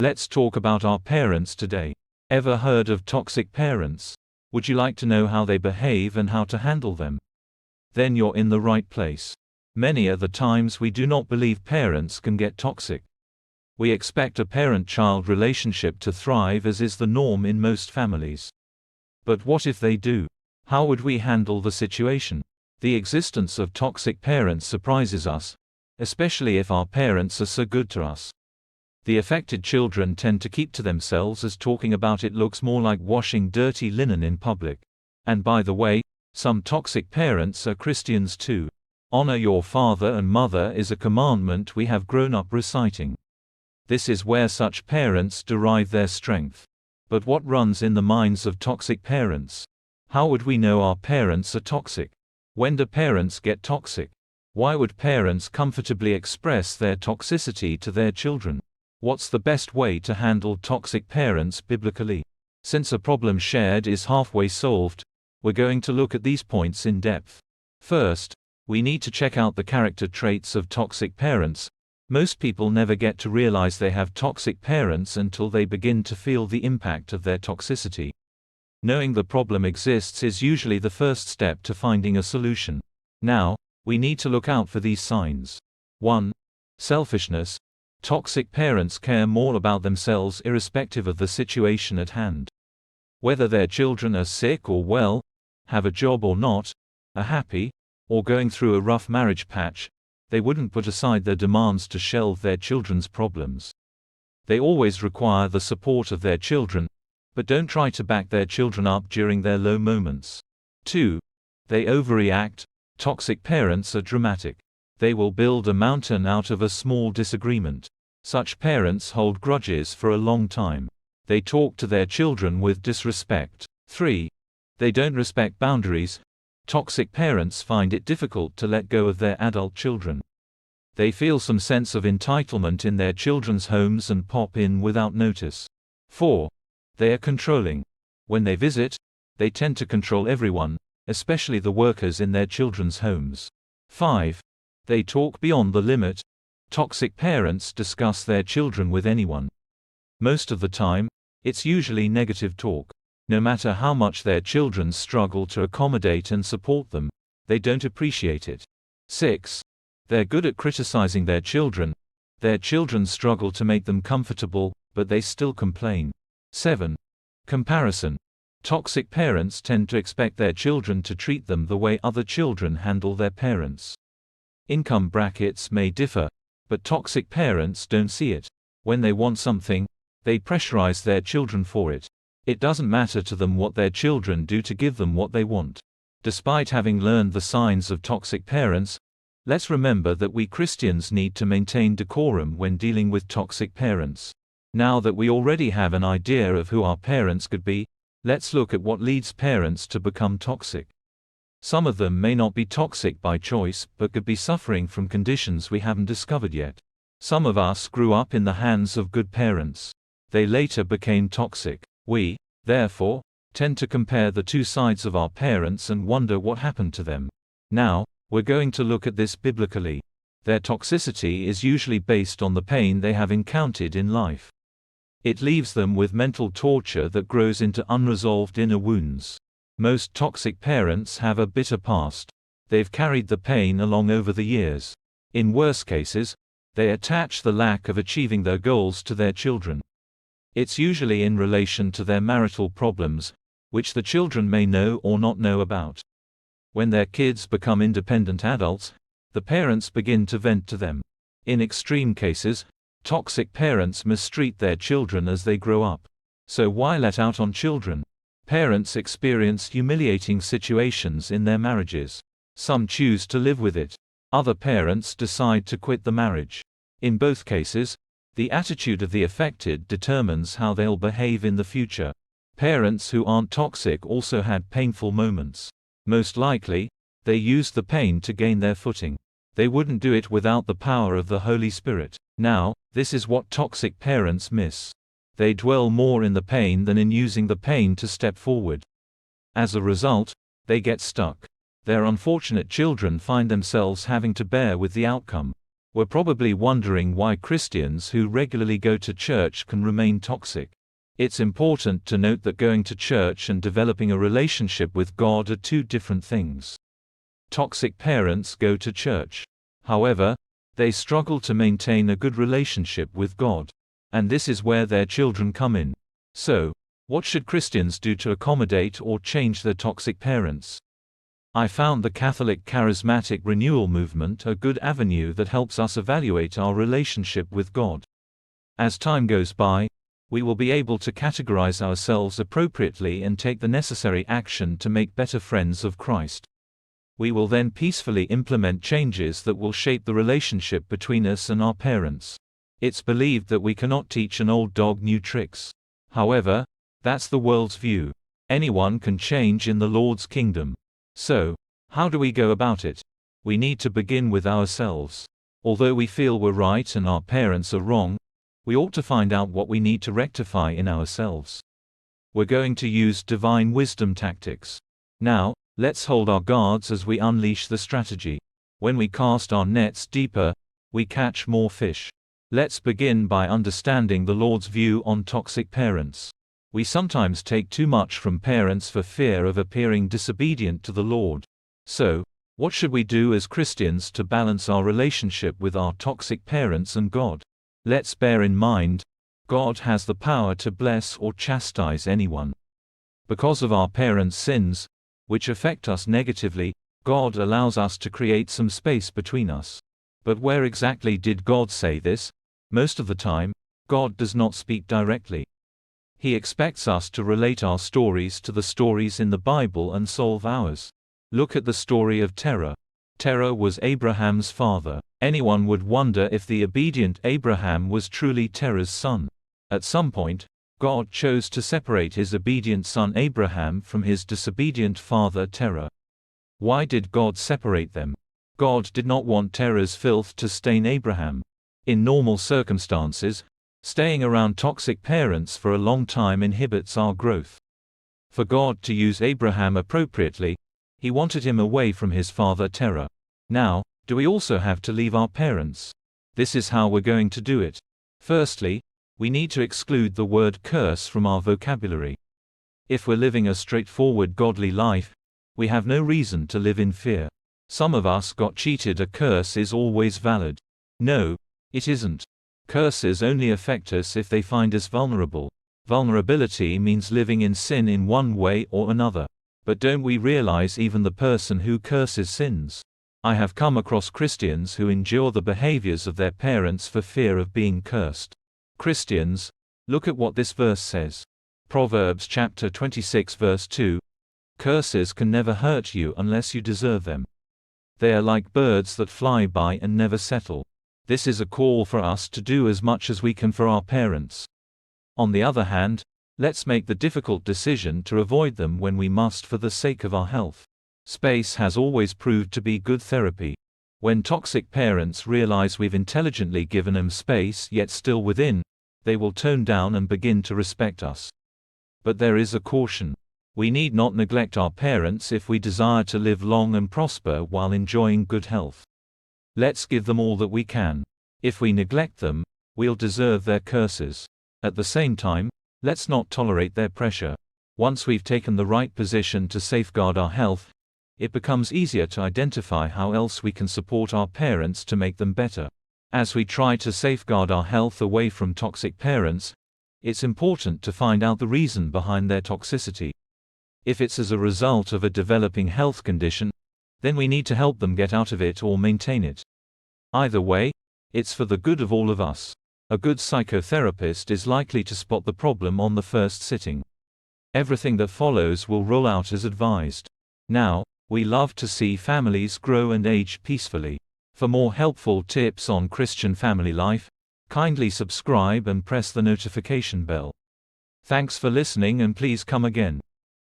Let's talk about our parents today. Ever heard of toxic parents? Would you like to know how they behave and how to handle them? Then you're in the right place. Many are the times we do not believe parents can get toxic. We expect a parent-child relationship to thrive, as is the norm in most families. But what if they do? How would we handle the situation? The existence of toxic parents surprises us, especially if our parents are so good to us. The affected children tend to keep to themselves, as talking about it looks more like washing dirty linen in public. And by the way, some toxic parents are Christians too. Honor your father and mother is a commandment we have grown up reciting. This is where such parents derive their strength. But what runs in the minds of toxic parents? How would we know our parents are toxic? When do parents get toxic? Why would parents comfortably express their toxicity to their children? What's the best way to handle toxic parents biblically? Since a problem shared is halfway solved, we're going to look at these points in depth. First, we need to check out the character traits of toxic parents. Most people never get to realize they have toxic parents until they begin to feel the impact of their toxicity. Knowing the problem exists is usually the first step to finding a solution. Now, we need to look out for these signs. 1. Selfishness. Toxic parents care more about themselves irrespective of the situation at hand. Whether their children are sick or well, have a job or not, are happy, or going through a rough marriage patch, they wouldn't put aside their demands to shelve their children's problems. They always require the support of their children, but don't try to back their children up during their low moments. 2. They overreact. Toxic parents are dramatic. They will build a mountain out of a small disagreement. Such parents hold grudges for a long time. They talk to their children with disrespect. 3. They don't respect boundaries. Toxic parents find it difficult to let go of their adult children. They feel some sense of entitlement in their children's homes and pop in without notice. 4. They are controlling. When they visit, they tend to control everyone, especially the workers in their children's homes. 5. They talk beyond the limit. Toxic parents discuss their children with anyone. Most of the time, it's usually negative talk. No matter how much their children struggle to accommodate and support them, they don't appreciate it. 6. They're good at criticizing their children. Their children struggle to make them comfortable, but they still complain. 7. Comparison. Toxic parents tend to expect their children to treat them the way other children handle their parents. Income brackets may differ, but toxic parents don't see it. When they want something, they pressurize their children for it. It doesn't matter to them what their children do to give them what they want. Despite having learned the signs of toxic parents, let's remember that we Christians need to maintain decorum when dealing with toxic parents. Now that we already have an idea of who our parents could be, let's look at what leads parents to become toxic. Some of them may not be toxic by choice, but could be suffering from conditions we haven't discovered yet. Some of us grew up in the hands of good parents. They later became toxic. We, therefore, tend to compare the two sides of our parents and wonder what happened to them. Now, we're going to look at this biblically. Their toxicity is usually based on the pain they have encountered in life. It leaves them with mental torture that grows into unresolved inner wounds. Most toxic parents have a bitter past. They've carried the pain along over the years. In worse cases, they attach the lack of achieving their goals to their children. It's usually in relation to their marital problems, which the children may know or not know about. When their kids become independent adults, the parents begin to vent to them. In extreme cases, toxic parents mistreat their children as they grow up. So why let out on children? Parents experience humiliating situations in their marriages. Some choose to live with it. Other parents decide to quit the marriage. In both cases, the attitude of the affected determines how they'll behave in the future. Parents who aren't toxic also had painful moments. Most likely, they used the pain to gain their footing. They wouldn't do it without the power of the Holy Spirit. Now, this is what toxic parents miss. They dwell more in the pain than in using the pain to step forward. As a result, they get stuck. Their unfortunate children find themselves having to bear with the outcome. We're probably wondering why Christians who regularly go to church can remain toxic. It's important to note that going to church and developing a relationship with God are two different things. Toxic parents go to church. However, they struggle to maintain a good relationship with God. And this is where their children come in. So, what should Christians do to accommodate or change their toxic parents? I found the Catholic Charismatic Renewal Movement a good avenue that helps us evaluate our relationship with God. As time goes by, we will be able to categorize ourselves appropriately and take the necessary action to make better friends of Christ. We will then peacefully implement changes that will shape the relationship between us and our parents. It's believed that we cannot teach an old dog new tricks. However, that's the world's view. Anyone can change in the Lord's kingdom. So, how do we go about it? We need to begin with ourselves. Although we feel we're right and our parents are wrong, we ought to find out what we need to rectify in ourselves. We're going to use divine wisdom tactics. Now, let's hold our guards as we unleash the strategy. When we cast our nets deeper, we catch more fish. Let's begin by understanding the Lord's view on toxic parents. We sometimes take too much from parents for fear of appearing disobedient to the Lord. So, what should we do as Christians to balance our relationship with our toxic parents and God? Let's bear in mind, God has the power to bless or chastise anyone. Because of our parents' sins, which affect us negatively, God allows us to create some space between us. But where exactly did God say this? Most of the time, God does not speak directly. He expects us to relate our stories to the stories in the Bible and solve ours. Look at the story of Terah. Terah was Abraham's father. Anyone would wonder if the obedient Abraham was truly Terah's son. At some point, God chose to separate his obedient son Abraham from his disobedient father Terah. Why did God separate them? God did not want Terah's filth to stain Abraham. In normal circumstances, staying around toxic parents for a long time inhibits our growth. For God to use Abraham appropriately, He wanted him away from his father Terah. Now, do we also have to leave our parents? This is how we're going to do it. Firstly, we need to exclude the word curse from our vocabulary. If we're living a straightforward godly life, we have no reason to live in fear. Some of us got cheated. A curse is always valid. No, it isn't. Curses only affect us if they find us vulnerable. Vulnerability means living in sin in one way or another. But don't we realize even the person who curses sins? I have come across Christians who endure the behaviors of their parents for fear of being cursed. Christians, look at what this verse says. Proverbs chapter 26 verse 2. Curses can never hurt you unless you deserve them. They are like birds that fly by and never settle. This is a call for us to do as much as we can for our parents. On the other hand, let's make the difficult decision to avoid them when we must for the sake of our health. Space has always proved to be good therapy. When toxic parents realize we've intelligently given them space yet still within, they will tone down and begin to respect us. But there is a caution. We need not neglect our parents if we desire to live long and prosper while enjoying good health. Let's give them all that we can. If we neglect them, we'll deserve their curses. At the same time, let's not tolerate their pressure. Once we've taken the right position to safeguard our health, it becomes easier to identify how else we can support our parents to make them better. As we try to safeguard our health away from toxic parents, it's important to find out the reason behind their toxicity. If it's as a result of a developing health condition, then we need to help them get out of it or maintain it. Either way, it's for the good of all of us. A good psychotherapist is likely to spot the problem on the first sitting. Everything that follows will roll out as advised. Now, we love to see families grow and age peacefully. For more helpful tips on Christian family life, kindly subscribe and press the notification bell. Thanks for listening and please come again.